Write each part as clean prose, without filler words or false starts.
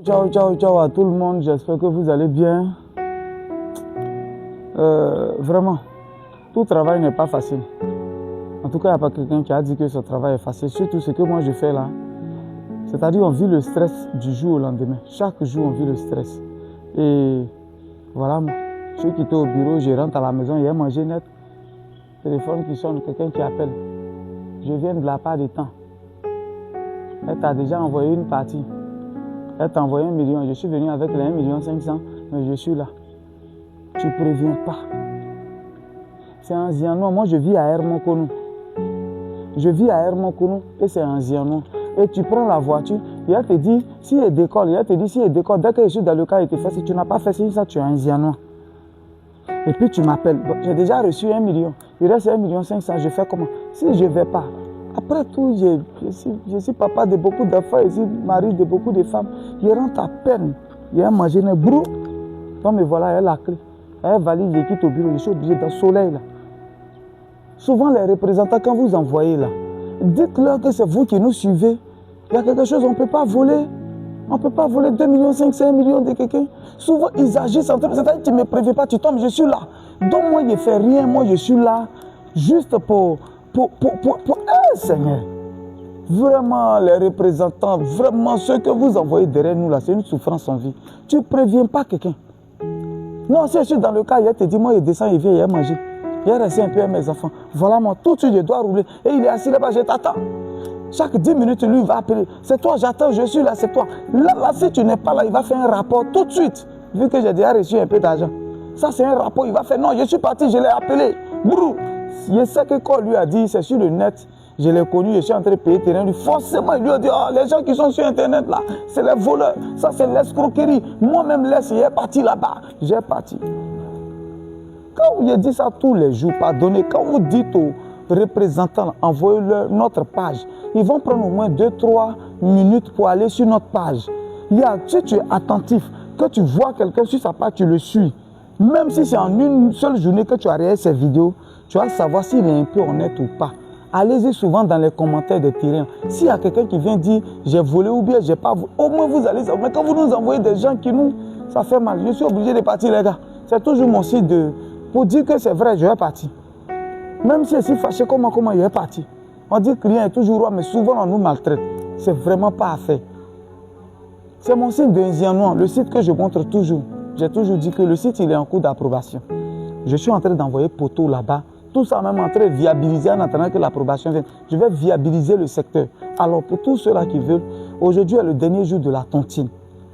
Ciao, ciao, ciao à tout le monde, j'espère que vous allez bien. Vraiment, tout travail n'est pas facile. En tout cas, il n'y a pas quelqu'un qui a dit que ce travail est facile. Surtout ce que moi je fais là. C'est-à-dire on vit le stress du jour au lendemain. Chaque jour, on vit le stress. Et voilà, moi, je suis quitté au bureau, je rentre à la maison, il y a mangé net. Téléphone qui sonne, quelqu'un qui appelle. Je viens de la part des temps. Elle t'a déjà envoyé une partie. Elle t'a envoyé 1 million. Je suis venu avec les 1 million 500, mais je suis là. Tu ne préviens pas. C'est un Ziano. Moi, je vis à Hermokonou. Je vis à Hermokonou et c'est un Ziano. Et tu prends la voiture, et elle te dit, si elle décolle, dès que je suis dans le cas, il te fait, si tu n'as pas fait ça, tu es un Ziano. Et puis tu m'appelles. Bon, j'ai déjà reçu 1 million. Il reste 1 million 500. Je fais comment? Si je ne vais pas. Après tout, je suis papa de beaucoup d'enfants, je suis mari de beaucoup de femmes. Je rentre à peine. Il y a mangé un brou. Donc me voilà, elle a la clé. Elle valide, je quitte au bureau, je suis obligé dans le soleil là. Souvent les représentants, quand vous envoyez là, dites-leur que c'est vous qui nous suivez. Il y a quelque chose, on ne peut pas voler. On ne peut pas voler 2 millions 500, 1 million de quelqu'un. Souvent, ils agissent en train de c'est-à-dire tu ne me préviens pas, tu tombes, je suis là. Donc moi, je ne fais rien, moi, je suis là juste pour Seigneur. Vraiment, les représentants, vraiment, ceux que vous envoyez derrière nous, là, c'est une souffrance en vie. Tu ne préviens pas quelqu'un. Non, si je suis dans le cas, il te dit, moi, il descend, il vient, il a mangé. Il a resté un peu à mes enfants. Voilà, moi, tout de suite, je dois rouler. Et il est assis là-bas, je t'attends. Chaque 10 minutes, lui, il va appeler. C'est toi, j'attends, je suis là, c'est toi. Là, si tu n'es pas là, il va faire un rapport tout de suite. Vu que j'ai déjà reçu un peu d'argent. Ça, c'est un rapport, il va faire, non, je suis parti, je l'ai appelé. Brou. Je sais que quand lui a dit, c'est sur le net, je l'ai connu, je suis en train de payer terrain. Forcément, il lui a dit, oh, les gens qui sont sur Internet là, c'est les voleurs. Ça, c'est l'escroquerie. Moi-même, laisse, il est parti là-bas. J'ai parti. Quand vous dites ça tous les jours, pardonnez, quand vous dites aux représentants, envoyez-leur notre page, ils vont prendre au moins 2-3 minutes pour aller sur notre page. Si tu es attentif, que tu vois quelqu'un sur sa page, tu le suis. Même si c'est en une seule journée que tu as regardé ces vidéos, tu vas savoir s'il est un peu honnête ou pas. Allez-y souvent dans les commentaires des terrains. S'il y a quelqu'un qui vient dire j'ai volé ou bien j'ai pas volé, au moins vous allez savoir. Mais quand vous nous envoyez des gens qui nous, ça fait mal. Je suis obligé de partir les gars. C'est toujours mon site pour dire que c'est vrai, je vais partir. Même si je suis fâché, comment je vais partir. On dit que le client est toujours roi, mais souvent on nous maltraite. C'est vraiment pas à faire. C'est mon site de Ziano, le site que je montre toujours. J'ai toujours dit que le site il est en cours d'approbation. Je suis en train d'envoyer poteau là-bas. Tout ça même en train de viabiliser en attendant que l'approbation vienne. Je vais viabiliser le secteur. Alors pour tous ceux-là qui veulent, aujourd'hui est le dernier jour de la tontine.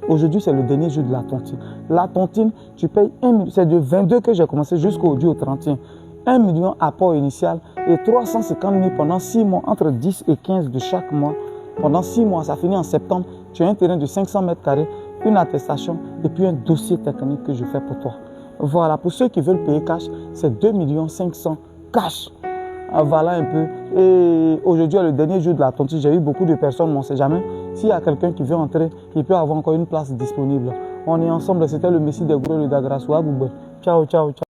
Aujourd'hui c'est le dernier jour de la tontine. La tontine, tu payes 1 million. C'est de 22 que j'ai commencé jusqu'aujourd'hui au 31. 1 million apport initial et 350 000 pendant 6 mois, entre 10 et 15 de chaque mois. Pendant 6 mois, ça finit en septembre. Tu as un terrain de 500 mètres carrés, une attestation et puis un dossier technique que je fais pour toi. Voilà, pour ceux qui veulent payer cash, c'est 2 500 000 cash. Voilà un peu. Et aujourd'hui, le dernier jour de la tontine, j'ai eu beaucoup de personnes, mais on ne sait jamais. S'il y a quelqu'un qui veut entrer, il peut avoir encore une place disponible. On est ensemble, c'était le Messie des Gros de Dagrassoua. Ciao, ciao, ciao.